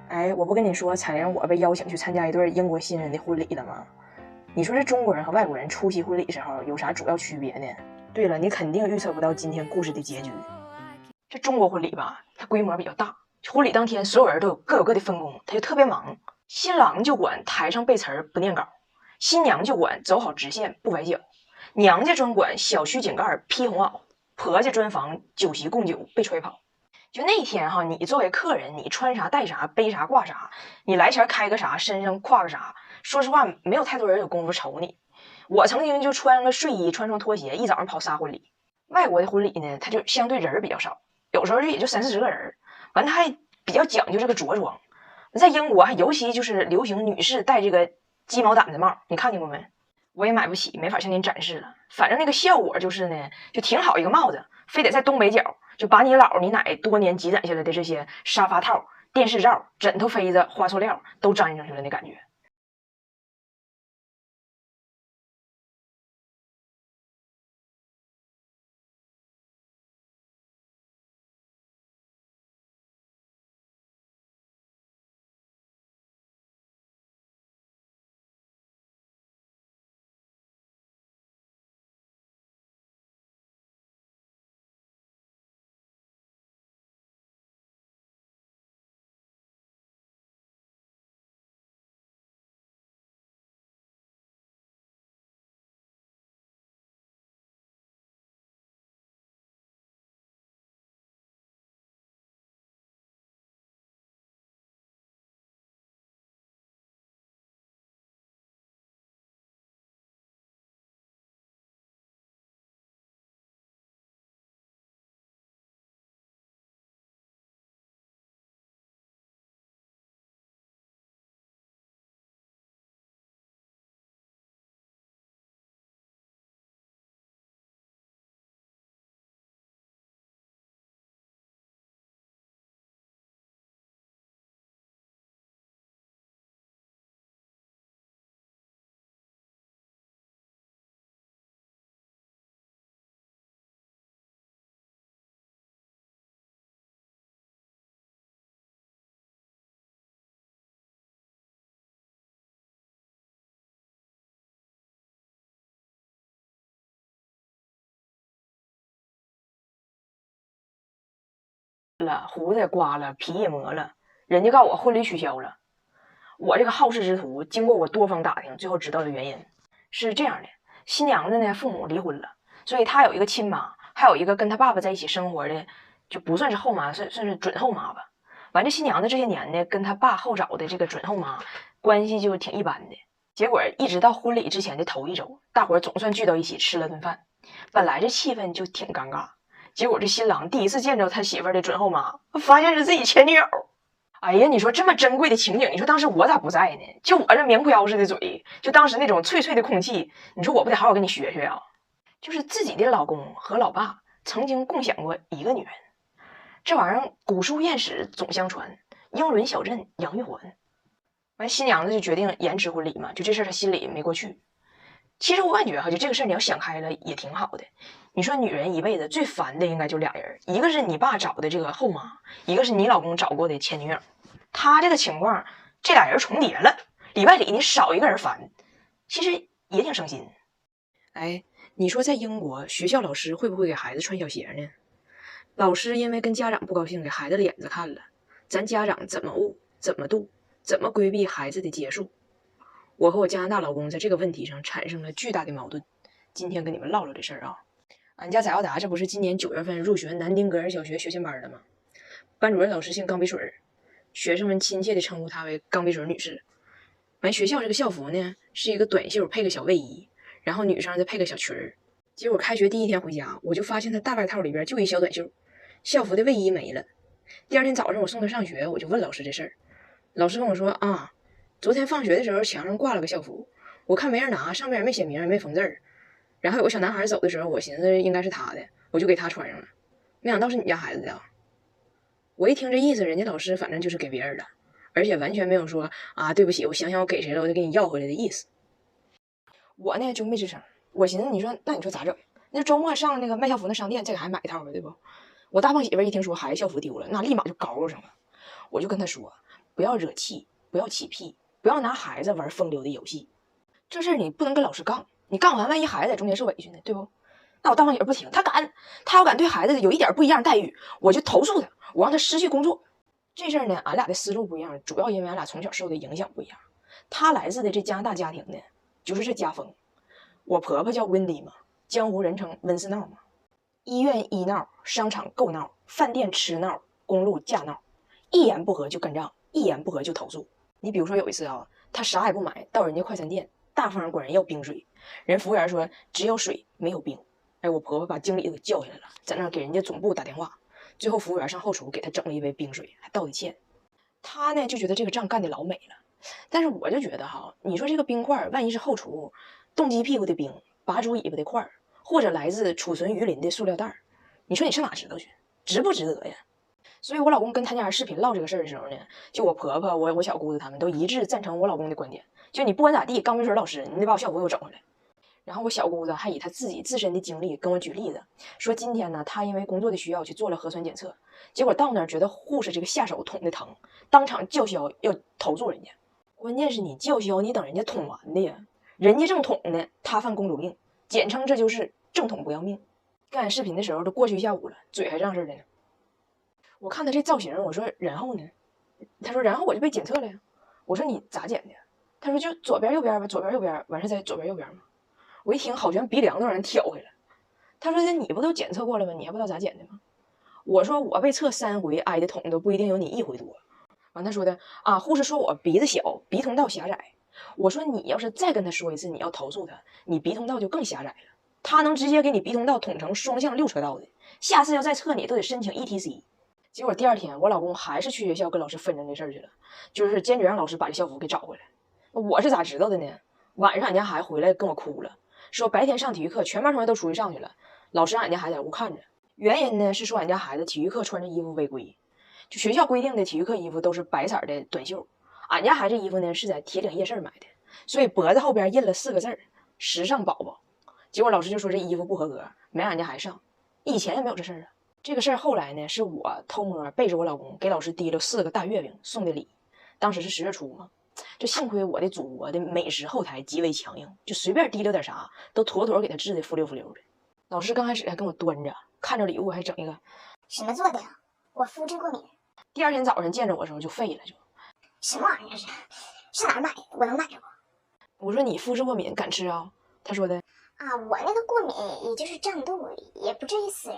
哎，我不跟你说彩玲我被邀请去参加一对英国新人的婚礼了吗？你说这中国人和外国人出席婚礼时候有啥主要区别呢？对了，你肯定预测不到今天故事的结局。这中国婚礼吧，它规模比较大，婚礼当天所有人都有各有各的分工，他就特别忙。新郎就管台上背词儿不念稿，新娘就管走好直线不崴脚，娘家专管小区井盖披红袄，婆家专防酒席供酒被踹跑。就那天哈，你作为客人，你穿啥带啥，背啥挂啥，你来前开个啥，身上挎个啥，说实话，没有太多人有功夫瞅你。我曾经就穿个睡衣，穿双拖鞋，一早上跑仨婚礼。外国的婚礼呢，它就相对人比较少，有时候也就30-40个人，完他还比较讲究这个着装。在英国还尤其就是流行女士戴这个鸡毛掸子帽，你看见过没？我也买不起，没法向您展示了。反正那个效果就是呢，就挺好一个帽子，非得在东北角，就把你姥你奶多年积攒下来的这些沙发套、电视罩、枕头飞子、花塑料都粘上去了那感觉。胡子也刮了，皮也磨了，人家告我婚礼取消了。我这个好事之徒，经过我多方打听，最后知道的原因是这样的：新娘子呢，父母离婚了，所以她有一个亲妈，还有一个跟她爸爸在一起生活的，就不算是后妈，算是准后妈吧。完，这新娘子这些年呢，跟她爸后找的这个准后妈关系就挺一般的。结果一直到婚礼之前的头一周，大伙儿总算聚到一起吃了顿饭，本来这气氛就挺尴尬。结果这新郎第一次见着他媳妇儿的准后妈，发现是自己前女友。哎呀，你说这么珍贵的情景，你说当时我咋不在呢？就我这棉裤腰似的嘴，就当时那种脆脆的空气，你说我不得好好跟你学学啊？就是自己的老公和老爸曾经共享过一个女人，这玩意儿古书艳史总相传，英伦小镇杨玉环。完，新娘子就决定延迟婚礼嘛，就这事儿她心里没过去。其实我感觉哈，就这个事儿你要想开了也挺好的。你说女人一辈子最烦的应该就俩人，一个是你爸找的这个后妈，一个是你老公找过的前女友。他这个情况，这俩人重叠了，里外里你少一个人烦，其实也挺省心。哎，你说在英国，学校老师会不会给孩子穿小鞋呢？老师因为跟家长不高兴，给孩子脸子看了，咱家长怎么悟，怎么度，怎么规避孩子的结束？我和我加拿大老公在这个问题上产生了巨大的矛盾。今天跟你们唠唠这事儿啊。俺家翟耀达这不是今年9月份入学南丁格尔小学学前班了吗？班主任老师姓钢笔水，学生们亲切地称呼她为钢笔水女士。完，学校这个校服呢是一个短袖配个小卫衣，然后女生再配个小裙儿。结果开学第一天回家，我就发现她大外套里边就一小短袖，校服的卫衣没了。第二天早上我送她上学，我就问老师这事儿，老师跟我说啊，昨天放学的时候墙上挂了个校服，我看没人拿，上面也没写名也没缝字儿。然后有个小男孩走的时候，我寻思应该是他的，我就给他穿上了，没想到是你家孩子的。我一听这意思，人家老师反正就是给别人的，而且完全没有说啊对不起，我想想我给谁了，我就给你要回来的意思。我呢就没吱声，我寻思你说那你说咋整？那周末上那个卖校服的商店再给孩子买一套呗，对不？我大胖媳妇一听说孩子校服丢了，那立马就高上了。我就跟他说，不要惹气，不要起屁，不要拿孩子玩风流的游戏。这事儿你不能跟老师杠，你杠完万一孩子在中间受委屈呢，对不？那我大放媳妇不行，他要敢对孩子有一点不一样待遇，我就投诉他，我让他失去工作。这事儿呢，俺俩的思路不一样，主要因为俺俩从小受的影响不一样。他来自的这加拿大家庭呢，就是这家风。我婆婆叫温迪嘛，江湖人称温四闹嘛。医院医闹，商场购闹，饭店吃闹，公路架闹，一言不合就干仗，一言不合就投诉。你比如说有一次啊，他啥也不买，到人家快餐店，大方管人要冰水，人服务员说只有水没有冰。哎，我婆婆把经理给叫下来了，在那给人家总部打电话，最后服务员上后厨给他整了一杯冰水，还道的歉。他呢就觉得这个仗干得老美了，但是我就觉得哈，你说这个冰块万一是后厨冻鸡屁股的冰，拔猪尾巴的块儿，或者来自储存鱼鳞的塑料袋，你说你上哪知道去，值不值得呀？所以我老公跟他家人视频唠这个事儿的时候呢，就我婆婆、我小姑子他们都一致赞成我老公的观点，就你不管咋地，钢笔水老师，你得把我校服给我整回来。然后我小姑子还以她自己自身的经历跟我举例子，说今天呢，她因为工作的需要去做了核酸检测，结果到那儿觉得护士这个下手捅的疼，当场叫嚣要投诉人家。关键是你叫嚣，你等人家捅完的呀，人家正捅呢，她犯公主病，简称这就是正捅不要命。干视频的时候都过去一下午了，嘴还这样式的呢。我看他这造型，我说然后呢？他说然后我就被检测了呀。我说你咋检的？他说就左边右边吧，左边右边，完事再左边右边嘛。我一听好像鼻梁都让人挑开了。他说你不都检测过了吗？你还不知道咋检的吗？我说我被测3回，挨的捅都不一定有你1回多。完他说的啊，护士说我鼻子小，鼻通道狭窄。我说你要是再跟他说一次你要投诉他，你鼻通道就更狭窄了。他能直接给你鼻通道捅成双向6车道的，下次要再测你都得申请 ETC。结果第2天我老公还是去学校跟老师纷争这事儿去了，就是坚决让老师把这校服给找回来。我是咋知道的呢？晚上俺家孩子回来跟我哭了，说白天上体育课全班同学都出去上去了，老师让俺家孩子在屋看着。原因呢是说俺家孩子体育课穿着衣服违规，就学校规定的体育课衣服都是白色的短袖，俺家孩子衣服呢是在铁岭夜市买的，所以脖子后边印了4个字时尚宝宝。结果老师就说这衣服不合格，没让俺家孩子上。以前也没有这事儿啊。这个事儿后来呢，是我偷摸背着我老公给老师提了4个大月饼送的礼。当时是10月初嘛，这幸亏我的祖国的美食后台极为强硬，就随便提溜点啥都妥妥给他治的浮溜浮溜的。老师刚开始还跟我端着，看着礼物还整一个什么做的呀？我肤质过敏。第2天早上见着我的时候就废了，就什么玩意儿是？是哪儿买的？我能买着不？我说你肤质过敏敢吃啊？他说的啊，我那个过敏也就是胀肚，也不至于死人。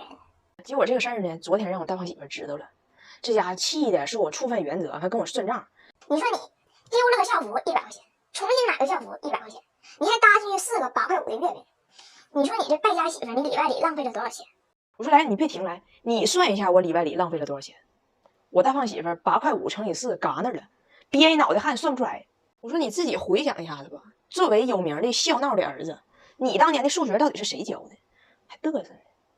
结果这个事儿呢，昨天让我大胖媳妇知道了，这家伙气的是我触犯原则，还跟我算账。你说你丢了个校服100块钱，重新买个校服100块钱，你还搭进去4个8块5的月饼，你说你这败家媳妇，你里外里浪费了多少钱？我说来，你别停来，你算一下我里外里浪费了多少钱。我大胖媳妇8块5乘以4，嘎那了，憋一脑袋汗算不出来。我说你自己回想一下子吧，作为有名的笑闹的儿子，你当年的数学到底是谁教的？还嘚瑟呢。